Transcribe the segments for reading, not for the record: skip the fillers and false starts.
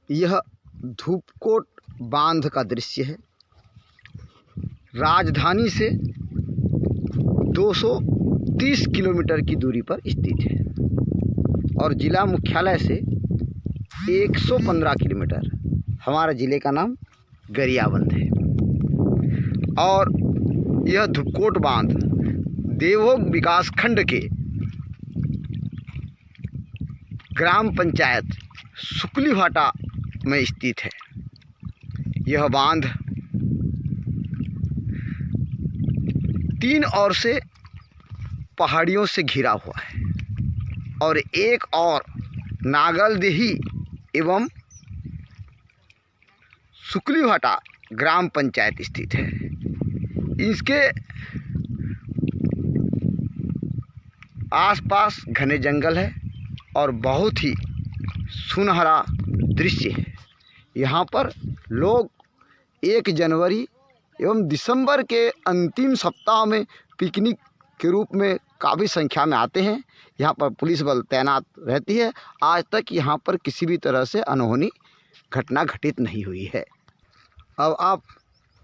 यह धूपकोट बांध का दृश्य है। राजधानी से 230 किलोमीटर की दूरी पर स्थित है और ज़िला मुख्यालय से 115 किलोमीटर। हमारे ज़िले का नाम गरियाबंद है और यह धूपकोट बांध देवभोग विकास खंड के ग्राम पंचायत सुकलीभाटा में स्थित है। यह बांध 3 ओर से पहाड़ियों से घिरा हुआ है और एक और नागलदेही एवं सुकलीभाटा ग्राम पंचायत स्थित है। इसके आसपास घने जंगल है और बहुत ही सुनहरा दृश्य है। यहाँ पर लोग 1 जनवरी एवं दिसंबर के अंतिम सप्ताह में पिकनिक के रूप में काफ़ी संख्या में आते हैं। यहाँ पर पुलिस बल तैनात रहती है। आज तक यहाँ पर किसी भी तरह से अनहोनी घटना घटित नहीं हुई है। अब आप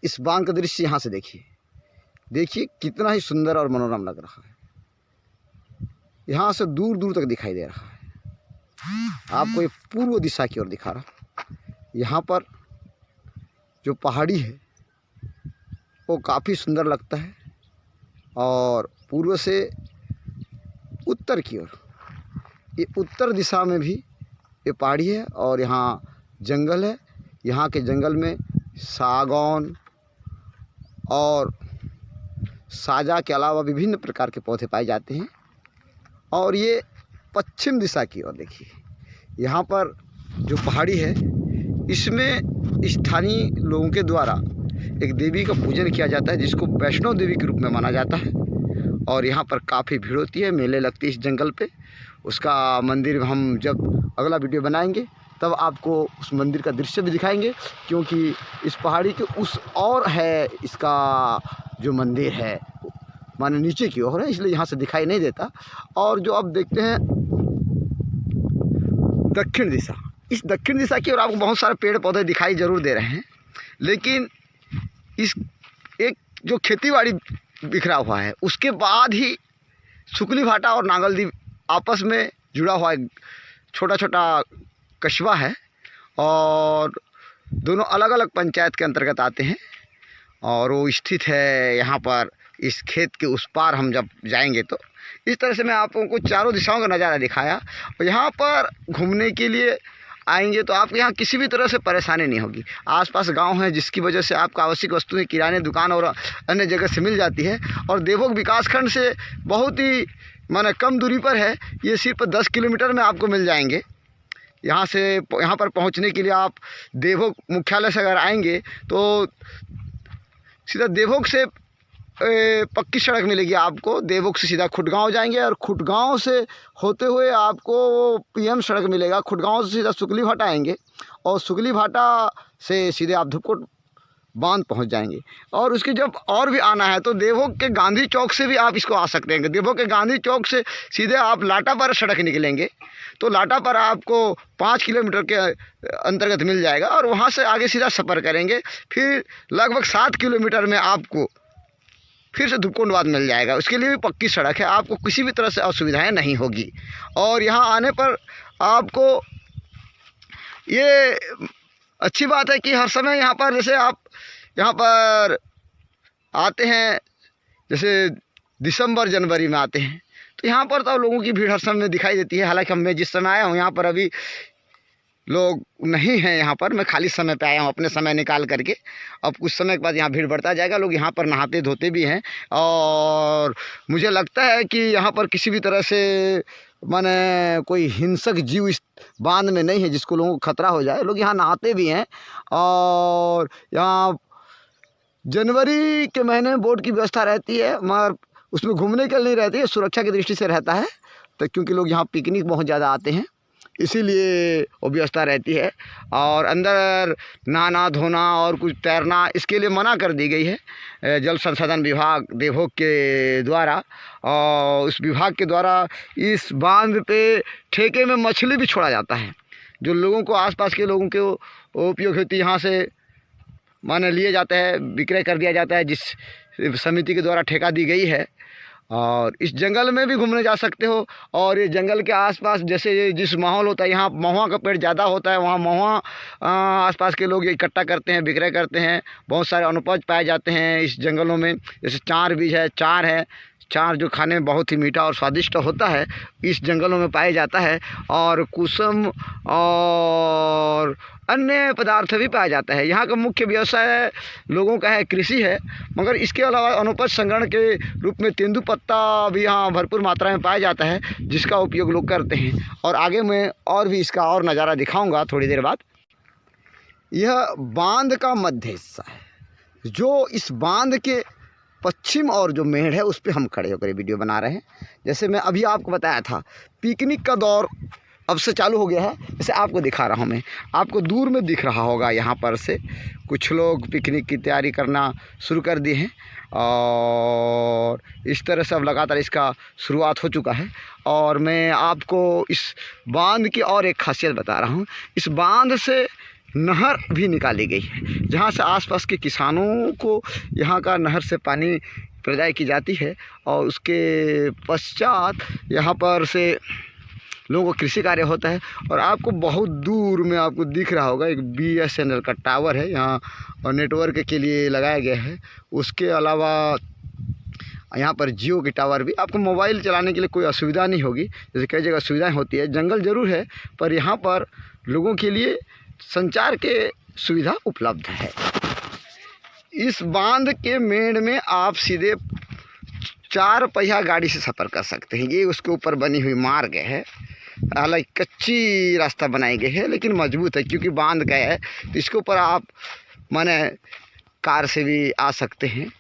इस बांध का दृश्य यहाँ से देखिए कितना ही सुंदर और मनोरम लग रहा है। यहाँ से दूर दूर तक दिखाई दे रहा है। आपको ये पूर्व दिशा की ओर दिखा रहा। यहाँ पर जो पहाड़ी है वो काफ़ी सुंदर लगता है और पूर्व से उत्तर की ओर, ये उत्तर दिशा में भी ये पहाड़ी है और यहाँ जंगल है। यहाँ के जंगल में सागौन और साजा के अलावा विभिन्न प्रकार के पौधे पाए जाते हैं। और ये पश्चिम दिशा की ओर देखिए, यहाँ पर जो पहाड़ी है इसमें स्थानीय लोगों के द्वारा एक देवी का पूजन किया जाता है जिसको वैष्णो देवी के रूप में माना जाता है। और यहाँ पर काफ़ी भीड़ होती है, मेले लगती है इस जंगल पे। उसका मंदिर हम जब अगला वीडियो बनाएंगे तब आपको उस मंदिर का दृश्य भी दिखाएंगे, क्योंकि इस पहाड़ी के उस ओर है इसका जो मंदिर है, माने नीचे की ओर है, इसलिए यहाँ से दिखाई नहीं देता। और जो आप देखते हैं दक्षिण दिशा, इस दक्षिण दिशा की ओर आपको बहुत सारे पेड़ पौधे दिखाई ज़रूर दे रहे हैं, लेकिन इस एक जो खेतीबाड़ी बिखरा हुआ है उसके बाद ही सुकलीभाटा और नागलदीव आपस में जुड़ा हुआ एक छोटा छोटा कस्बा है और दोनों अलग अलग पंचायत के अंतर्गत आते हैं और वो स्थित है यहाँ पर। इस खेत के उस पार हम जब जाएंगे तो इस तरह से मैं आप लोगों को चारों दिशाओं का नज़ारा दिखाया। और यहाँ पर घूमने के लिए आएंगे तो आपको यहाँ किसी भी तरह से परेशानी नहीं होगी। आसपास गांव है जिसकी वजह से आपको आवश्यक वस्तुएं किराने दुकान और अन्य जगह से मिल जाती है और देवभोग विकासखंड से बहुत ही माने कम दूरी पर है। ये सिर्फ 10 किलोमीटर में आपको मिल जाएंगे। यहाँ से यहाँ पर पहुँचने के लिए आप देवभोग मुख्यालय से अगर आएंगे तो सीधा देवभोग से पक्की सड़क मिलेगी आपको। देवभोग से सीधा खुटगांव जाएंगे और खुटगांव से होते हुए आपको PM सड़क मिलेगा। खुटगांव से सीधा सुकलीभाटा आएंगे और सुकलीभाटा से सीधे आप धूपकोट बांध पहुंच जाएंगे। और उसके जब और भी आना है तो देवभोग के गांधी चौक से भी आप इसको आ सकते हैं। देवभोग के गांधी चौक से सीधे आप लाटापर सड़क निकलेंगे तो लाटापर आपको 5 किलोमीटर के अंतर्गत मिल जाएगा और वहाँ से आगे सीधा सफ़र करेंगे। फिर लगभग 7 किलोमीटर में आपको फिर से धूपकोट बांध मिल जाएगा। उसके लिए भी पक्की सड़क है, आपको किसी भी तरह से असुविधाएं नहीं होगी। और यहाँ आने पर आपको ये अच्छी बात है कि हर समय यहाँ पर जैसे आप यहाँ पर आते हैं, जैसे दिसंबर जनवरी में आते हैं तो यहाँ पर तो लोगों की भीड़ हर समय दिखाई देती है। हालांकि मैं जिस समय आया हूँ यहाँ पर अभी लोग नहीं हैं। यहाँ पर मैं खाली समय पे आया हूँ अपने समय निकाल करके। अब कुछ समय के बाद यहाँ भीड़ बढ़ता जाएगा। लोग यहाँ पर नहाते धोते भी हैं और मुझे लगता है कि यहाँ पर किसी भी तरह से माने कोई हिंसक जीव इस बांध में नहीं है जिसको लोगों को खतरा हो जाए। लोग यहाँ नहाते भी हैं और यहाँ जनवरी के महीने में बोट की व्यवस्था रहती है, मगर उसमें घूमने के लिए नहीं रहती है, सुरक्षा की दृष्टि से रहता है। तो क्योंकि लोग यहाँ पिकनिक बहुत ज़्यादा आते हैं इसीलिए वो व्यवस्था रहती है। और अंदर नहाना धोना और कुछ तैरना इसके लिए मना कर दी गई है जल संसाधन विभाग देवभोग के द्वारा। और उस विभाग के द्वारा इस बांध पे ठेके में मछली भी छोड़ा जाता है। जो लोगों को आसपास के लोगों के उपयोग होती है, यहाँ से माने लिए जाता है, विक्रय कर दिया जाता है, जिस समिति के द्वारा ठेका दी गई है। और इस जंगल में भी घूमने जा सकते हो। और ये जंगल के आसपास जैसे जिस माहौल होता है, यहाँ महुआ का पेड़ ज़्यादा होता है, वहाँ महुआ आसपास के लोग इकट्ठा करते हैं, विक्रय करते हैं। बहुत सारे अनुपज पाए जाते हैं इस जंगलों में, जैसे चार बीज है, चार जो खाने में बहुत ही मीठा और स्वादिष्ट होता है, इस जंगलों में पाया जाता है। और कुसुम और अन्य पदार्थ भी पाया जाता है। यहाँ का मुख्य व्यवसाय लोगों का है, कृषि है, मगर इसके अलावा अनुपज संग्रहण के रूप में तेंदुपत्ता भी यहाँ भरपूर मात्रा में पाया जाता है, जिसका उपयोग लोग करते हैं। और आगे मैं और भी इसका और नज़ारा दिखाऊंगा थोड़ी देर बाद। यह बांध का मध्य हिस्सा है, जो इस बांध के पश्चिम और जो मेढ़ है उस पर हम खड़े होकर वीडियो बना रहे हैं। जैसे मैं अभी आपको बताया था, पिकनिक का दौर अब से चालू हो गया है। जैसे आपको दिखा रहा हूँ मैं, आपको दूर में दिख रहा होगा, यहाँ पर से कुछ लोग पिकनिक की तैयारी करना शुरू कर दिए हैं। और इस तरह से अब लगातार इसका शुरुआत हो चुका है। और मैं आपको इस बांध की और एक खासियत बता रहा हूँ। इस बांध से नहर भी निकाली गई है, जहाँ से आसपास के किसानों को यहाँ का नहर से पानी प्रदाय की जाती है। और उसके पश्चात यहाँ पर से लोगों को कृषि कार्य होता है। और आपको बहुत दूर में आपको दिख रहा होगा एक BSNL का टावर है यहाँ, और नेटवर्क के लिए लगाया गया है। उसके अलावा यहाँ पर जियो की टावर भी, आपको मोबाइल चलाने के लिए कोई असुविधा नहीं होगी, जैसे कई जगह सुविधाएं होती है। जंगल ज़रूर है, पर यहाँ पर लोगों के लिए संचार के सुविधा उपलब्ध है। इस बांध के मेढ़ में आप सीधे 4 पहिया गाड़ी से सफ़र कर सकते हैं। ये उसके ऊपर बनी हुई मार्ग है, हालांकि कच्ची रास्ता बनाई गई है, लेकिन मजबूत है क्योंकि बांध गया है। तो इसके ऊपर आप माने कार से भी आ सकते हैं।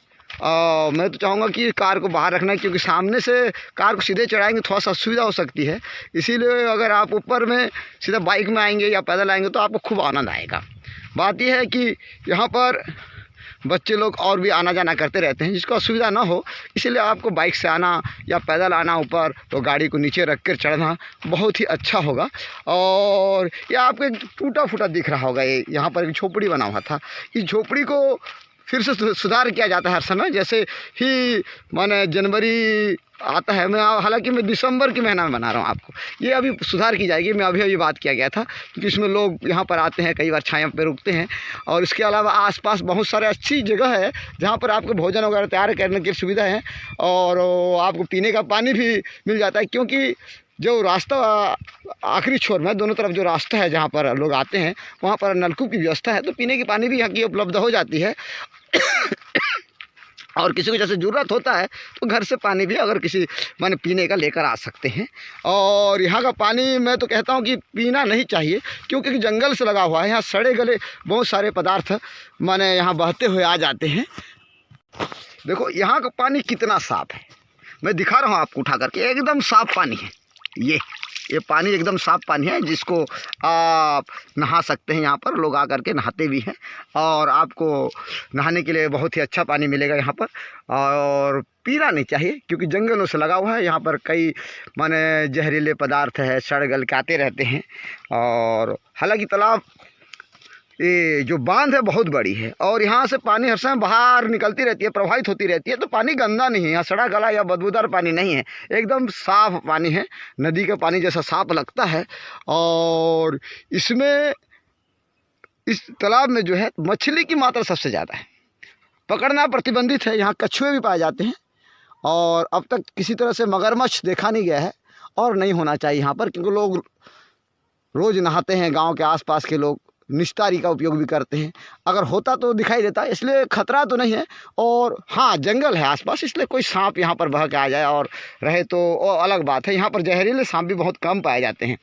मैं तो चाहूँगा कि कार को बाहर रखना है, क्योंकि सामने से कार को सीधे चढ़ाएंगे थोड़ा सा असुविधा हो सकती है। इसीलिए अगर आप ऊपर में सीधा बाइक में आएंगे या पैदल आएंगे तो आपको खूब आनंद आएगा। बात यह है कि यहाँ पर बच्चे लोग और भी आना जाना करते रहते हैं, जिसको असुविधा ना हो, इसीलिए आपको बाइक से आना या पैदल आना ऊपर, तो गाड़ी को नीचे रख कर चढ़ना बहुत ही अच्छा होगा। और ये आपको एक टूटा फूटा दिख रहा होगा, ये यहाँ पर एक झोपड़ी बना हुआ था। इस झोपड़ी को फिर से सुधार किया जाता है हर समय। जैसे ही माने जनवरी आता है, मैं हालांकि मैं दिसंबर के महीना में बना रहा हूँ आपको, ये अभी सुधार की जाएगी। मैं अभी बात किया गया था, क्योंकि इसमें लोग यहाँ पर आते हैं, कई बार छाया पे रुकते हैं। और इसके अलावा आसपास बहुत सारे अच्छी जगह है जहाँ पर आपको भोजन वगैरह तैयार करने की सुविधा है। और आपको पीने का पानी भी मिल जाता है, क्योंकि जो रास्ता आखिरी छोर में दोनों तरफ जो रास्ता है जहाँ पर लोग आते हैं, वहाँ पर नलकूप की व्यवस्था है, तो पीने की पानी भी यहाँ की उपलब्ध हो जाती है। और किसी को जैसे ज़रूरत होता है तो घर से पानी भी अगर किसी माने पीने का लेकर आ सकते हैं। और यहाँ का पानी मैं तो कहता हूँ कि पीना नहीं चाहिए, क्योंकि जंगल से लगा हुआ है। यहाँ सड़े गले बहुत सारे पदार्थ माने यहाँ बहते हुए आ जाते हैं। देखो यहाँ का पानी कितना साफ़ है, मैं दिखा रहा हूँ आपको उठा करके, एकदम साफ़ पानी है। ये पानी एकदम साफ़ पानी है, जिसको आप नहा सकते हैं। यहाँ पर लोग आकर के नहाते भी हैं, और आपको नहाने के लिए बहुत ही अच्छा पानी मिलेगा यहाँ पर। और पीना नहीं चाहिए, क्योंकि जंगलों से लगा हुआ है। यहाँ पर कई माने जहरीले पदार्थ है, सड़ गल के आते रहते हैं। और हालांकि तालाब ये जो बांध है बहुत बड़ी है, और यहाँ से पानी हर समय बाहर निकलती रहती है, प्रवाहित होती रहती है। तो पानी गंदा नहीं है, यहाँ सड़ा गला या बदबूदार पानी नहीं है, एकदम साफ़ पानी है, नदी का पानी जैसा साफ लगता है। और इसमें इस तालाब में जो है मछली की मात्रा सबसे ज़्यादा है, पकड़ना प्रतिबंधित है। यहाँ कछुए भी पाए जाते हैं, और अब तक किसी तरह से मगरमच्छ देखा नहीं गया है, और नहीं होना चाहिए यहाँ पर, क्योंकि लोग रोज़ नहाते हैं। गाँव के आसपास के लोग निस्तारी का उपयोग भी करते हैं, अगर होता तो दिखाई देता, इसलिए खतरा तो नहीं है। और हाँ, जंगल है आसपास, इसलिए कोई सांप यहाँ पर बह के आ जाए और रहे तो वो अलग बात है। यहाँ पर जहरीले सांप भी बहुत कम पाए जाते हैं।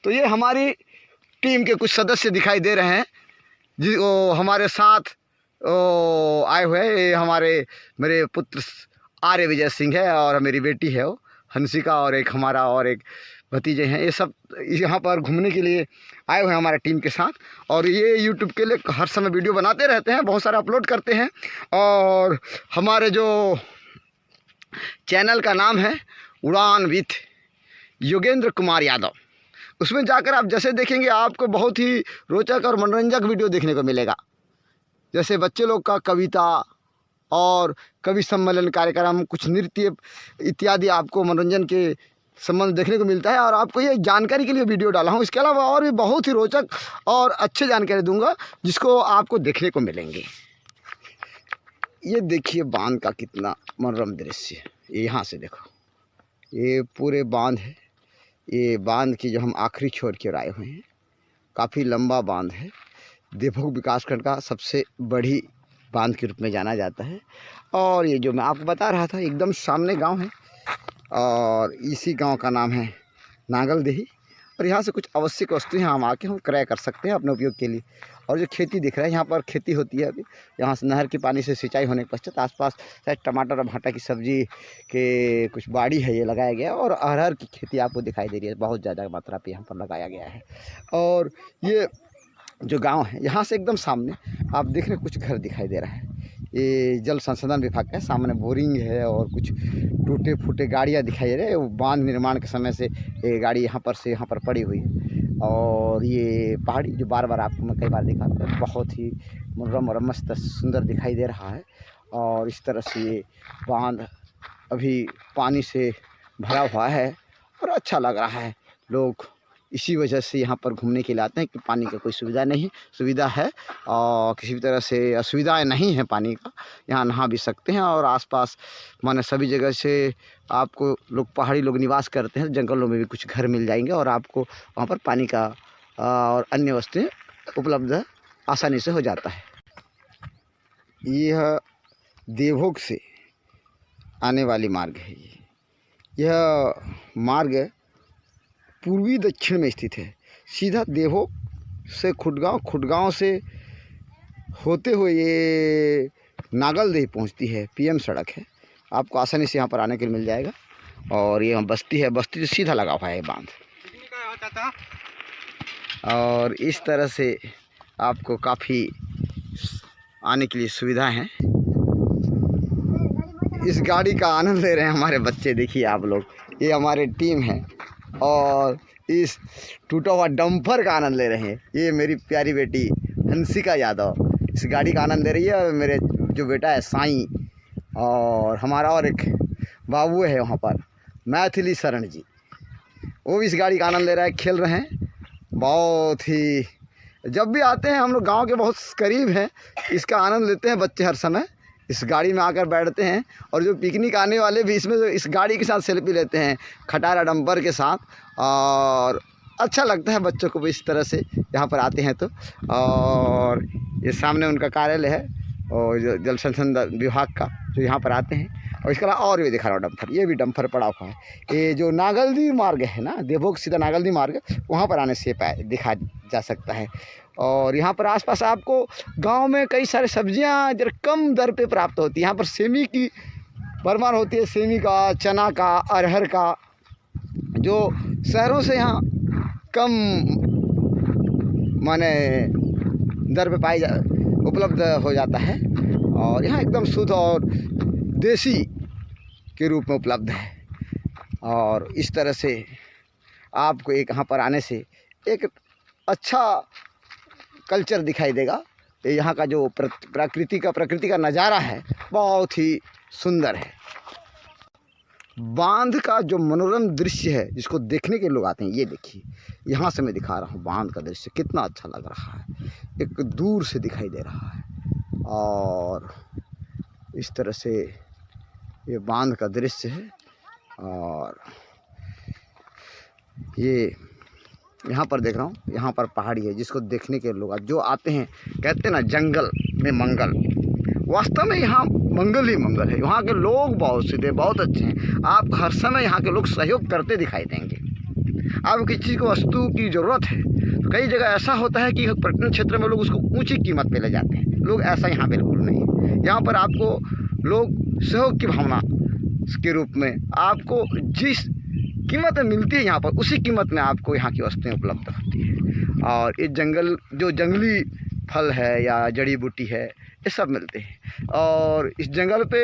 तो ये हमारी टीम के कुछ सदस्य दिखाई दे रहे हैं जो हमारे साथ आए हुए हैं। ये हमारे मेरे पुत्र आर्य विजय सिंह है, और मेरी बेटी है वो हंसिका, और एक हमारा और एक भतीजे हैं। ये सब यहाँ पर घूमने के लिए आए हुए हैं हमारे टीम के साथ। और ये यूट्यूब के लिए हर समय वीडियो बनाते रहते हैं, बहुत सारे अपलोड करते हैं। और हमारे जो चैनल का नाम है उड़ान विथ योगेंद्र कुमार यादव, उसमें जाकर आप जैसे देखेंगे आपको बहुत ही रोचक और मनोरंजक वीडियो देखने को मिलेगा। जैसे बच्चे लोग का कविता और कवि सम्मेलन कार्यक्रम, कुछ नृत्य इत्यादि आपको मनोरंजन के संबंध देखने को मिलता है। और आपको ये जानकारी के लिए वीडियो डाला हूँ। इसके अलावा और भी बहुत ही रोचक और अच्छे जानकारी दूंगा जिसको आपको देखने को मिलेंगे। ये देखिए बांध का कितना मनोरम दृश्य है। ये यहाँ से देखो, ये पूरे बांध है। ये बांध की जो हम आखिरी छोर की ओर आए हुए हैं, काफ़ी लंबा बांध है। देवभोग विकासखंड का सबसे बड़ी बांध के रूप में जाना जाता है। और ये जो मैं आपको बता रहा था, एकदम सामने गांव है और इसी गांव का नाम है नांगलदेही। और यहाँ से कुछ आवश्यक वस्तुएं हम आके हम क्रय कर सकते हैं अपने उपयोग के लिए। और जो खेती दिख रहा है, यहाँ पर खेती होती है अभी। यहाँ से नहर के पानी से सिंचाई होने के पश्चात आसपास शायद टमाटर और भाटा की सब्जी के कुछ बाड़ी है, ये लगाया गया। और अरहर की खेती आपको दिखाई दे रही है, बहुत ज़्यादा मात्रा पे यहाँ पर लगाया गया है। और ये जो गांव है, यहाँ से एकदम सामने आप देख रहे हैं कुछ घर दिखाई दे रहा है। ये जल संसाधन विभाग का है। सामने बोरिंग है और कुछ टूटे फूटे गाड़ियाँ दिखाई दे रहे हैं। वो बांध निर्माण के समय से ये गाड़ी यहाँ पर से यहाँ पर पड़ी हुई है। और ये पहाड़ी जो बार बार आपको मैं कई बार दिखा, बहुत ही मनोरम और मस्त सुंदर दिखाई दे रहा है। और इस तरह से ये बांध अभी पानी से भरा हुआ है और अच्छा लग रहा है। लोग इसी वजह से यहाँ पर घूमने के लिए आते हैं कि पानी का कोई सुविधा है और किसी भी तरह से असुविधाएं नहीं है पानी का। यहाँ नहा भी सकते हैं। और आसपास माने सभी जगह से आपको लोग पहाड़ी लोग निवास करते हैं, जंगलों में भी कुछ घर मिल जाएंगे और आपको वहाँ पर पानी का और अन्य वस्तुएं उपलब्ध आसानी से हो जाता है। यह देवभोग से आने वाली मार्ग है। यह मार्ग पूर्वी दक्षिण में स्थित है। सीधा देवभोग से खुटगांव से होते हुए ये नांगलदेही पहुंचती है। पीएम सड़क है, आपको आसानी से यहाँ पर आने के लिए मिल जाएगा। और ये बस्ती है, बस्ती से सीधा लगा हुआ है बांध। और इस तरह से आपको काफ़ी आने के लिए सुविधाएं हैं। इस गाड़ी का आनंद ले रहे हैं हमारे बच्चे, देखिए आप लोग। ये हमारे टीम है और इस टूटा हुआ डंपर का आनंद ले रहे हैं। ये मेरी प्यारी बेटी हंसिका यादव इस गाड़ी का आनंद ले रही है। और मेरे जो बेटा है साईं, और हमारा और एक बाबू है वहाँ पर मैथिली शरण जी, वो भी इस गाड़ी का आनंद ले रहा है, खेल रहे हैं। बहुत ही जब भी आते हैं हम लोग गांव के बहुत करीब हैं, इसका आनंद लेते हैं बच्चे हर समय। इस गाड़ी में आकर बैठते हैं और जो पिकनिक आने वाले भी इसमें इस गाड़ी के साथ सेल्फी लेते हैं, खटारा डंपर के साथ। और अच्छा लगता है बच्चों को भी इस तरह से यहाँ पर आते हैं तो। और ये सामने उनका कार्यालय है और जो जल संसाधन विभाग का, जो यहाँ पर आते हैं। और इसके अलावा और भी दिखा रहा हूँ डंपर, ये भी डंपर पड़ा हुआ है। ये जो नांगलदेही मार्ग है ना, देवभोग सीधा नांगलदेही मार्ग, वहाँ पर आने से दिखा जा सकता है। और यहाँ पर आसपास आपको गांव में कई सारे सब्जियां जरा कम दर पे प्राप्त होती है। यहाँ पर सेमी की भरमार होती है, सेमी का, चना का, अरहर का, जो शहरों से यहाँ कम माने दर पे उपलब्ध हो जाता है। और यहाँ एकदम शुद्ध और देसी के रूप में उपलब्ध है। और इस तरह से आपको एक यहाँ पर आने से एक अच्छा कल्चर दिखाई देगा। यहाँ का जो प्रकृति का नज़ारा है बहुत ही सुंदर है। बांध का जो मनोरम दृश्य है जिसको देखने के लोग आते हैं, ये देखिए यहाँ से मैं दिखा रहा हूँ बांध का दृश्य कितना अच्छा लग रहा है, एक दूर से दिखाई दे रहा है। और इस तरह से ये बांध का दृश्य है। और ये यहाँ पर देख रहा हूँ, यहाँ पर पहाड़ी है जिसको देखने के लोग जो आते हैं, कहते हैं ना जंगल में मंगल, वास्तव में यहाँ मंगल ही मंगल है। यहाँ के लोग बहुत सीधे, बहुत अच्छे हैं। आप हर समय यहाँ के लोग सहयोग करते दिखाई देंगे। आपको किसी चीज़ को वस्तु की ज़रूरत है तो कई जगह ऐसा होता है कि पर्यटन क्षेत्र में लोग उसको ऊंची कीमत पे ले जाते हैं, लोग ऐसा यहाँ बिल्कुल नहीं है। यहाँ पर आपको लोग सहयोग की भावना के रूप में आपको जिस कीमत में मिलती है यहाँ पर, उसी कीमत में आपको यहाँ की वस्तुएं उपलब्ध होती है। और ये जंगल जो जंगली फल है या जड़ी बूटी है, ये सब मिलते हैं। और इस जंगल पे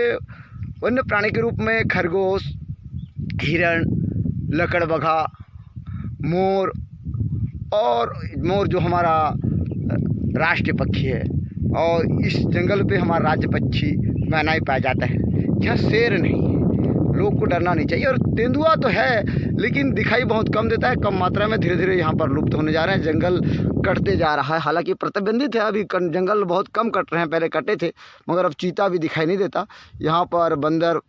वन्य प्राणी के रूप में खरगोश, हिरण, लकड़बग्घा, मोर और मोर जो हमारा राष्ट्रीय पक्षी है, और इस जंगल पे हमारा राज्य पक्षी मैना ही पाया जाता है। यहाँ शेर नहीं है, लोग को डरना नहीं चाहिए। और तेंदुआ तो है लेकिन दिखाई बहुत कम देता है, कम मात्रा में, धीरे धीरे यहाँ पर लुप्त होने जा रहे हैं। जंगल कटते जा रहा है, हालांकि प्रतिबंधित है, अभी जंगल बहुत कम कट रहे हैं, पहले कटे थे, मगर अब चीता भी दिखाई नहीं देता। यहाँ पर बंदर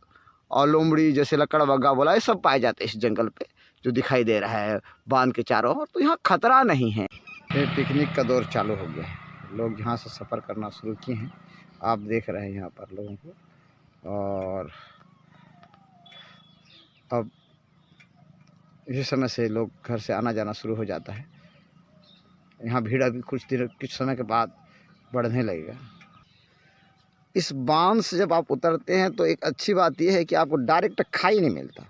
और लोमड़ी जैसे लकड़बग्गा बोला, ये सब पाए जाते हैं इस जंगल पे, जो दिखाई दे रहा है बांध के चारों ओर। तो यहाँ खतरा नहीं है। फिर पिकनिक का दौर चालू हो गया है, लोग यहाँ से सफ़र करना शुरू किए हैं। आप देख रहे हैं यहाँ पर लोगों को, और अब इस समय से लोग घर से आना जाना शुरू हो जाता है। यहाँ भीड़ अभी कुछ समय के बाद बढ़ने लगेगा। इस बांध से जब आप उतरते हैं तो एक अच्छी बात यह है कि आपको डायरेक्ट खाई नहीं मिलता,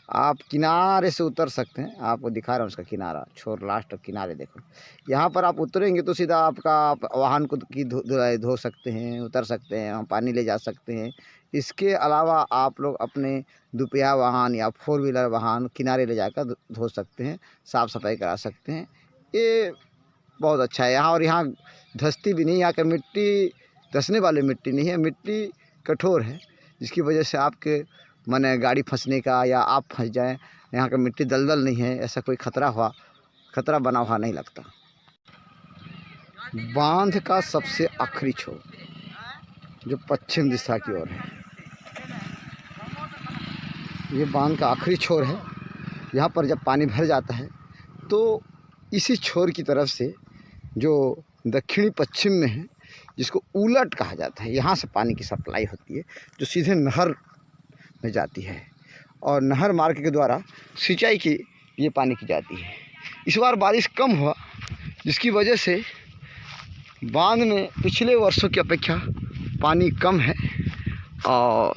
आप किनारे से उतर सकते हैं। आपको दिखा रहा हूँ उसका किनारा, छोर लास्ट तक किनारे देखो। यहाँ पर आप उतरेंगे तो सीधा आप वाहन को धो सकते हैं, उतर सकते हैं, पानी ले जा सकते हैं। इसके अलावा आप लोग अपने दुपहिया वाहन या 4 व्हीलर वाहन किनारे ले जाकर धो सकते हैं, साफ़ सफाई करा सकते हैं। ये बहुत अच्छा है यहाँ। और यहाँ धंसती भी नहीं, यहाँ की मिट्टी धंसने वाली मिट्टी नहीं है, मिट्टी कठोर है, जिसकी वजह से आपके माने गाड़ी फंसने का या आप फंस जाएं। यहाँ का मिट्टी दलदल नहीं है, ऐसा कोई खतरा बना हुआ नहीं लगता। बांध का सबसे आखिरी छोर जो पश्चिम दिशा की ओर है, ये बांध का आखिरी छोर है। यहाँ पर जब पानी भर जाता है तो इसी छोर की तरफ से जो दक्षिणी पश्चिम में है, जिसको उलट कहा जाता है, यहाँ से पानी की सप्लाई होती है, जो सीधे नहर में जाती है, और नहर मार्ग के द्वारा सिंचाई की ये पानी की जाती है। इस बार बारिश कम हुआ, जिसकी वजह से बांध में पिछले वर्षों की अपेक्षा पानी कम है, और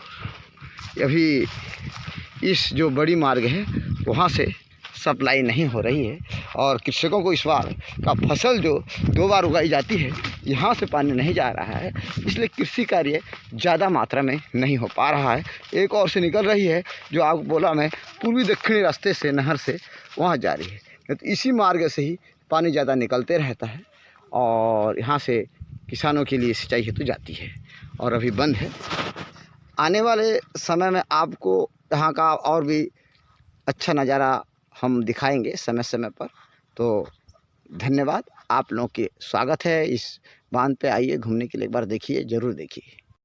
अभी इस जो बड़ी मार्ग है वहाँ से सप्लाई नहीं हो रही है। और कृषकों को इस बार का फसल जो 2 बार उगाई जाती है, यहाँ से पानी नहीं जा रहा है, इसलिए कृषि कार्य ज़्यादा मात्रा में नहीं हो पा रहा है। एक और से निकल रही है, जो आपको बोला मैं, पूर्वी दक्षिणी रास्ते से नहर से वहाँ जा रही है। तो इसी मार्ग से ही पानी ज़्यादा निकलते रहता है, और यहाँ से किसानों के लिए सिंचाई हेतु जाती है, और अभी बंद है। आने वाले समय में आपको यहाँ का और भी अच्छा नज़ारा हम दिखाएंगे समय समय पर। तो धन्यवाद, आप लोगों के स्वागत है इस बांध पे। आइए घूमने के लिए, एक बार देखिए, ज़रूर देखिए।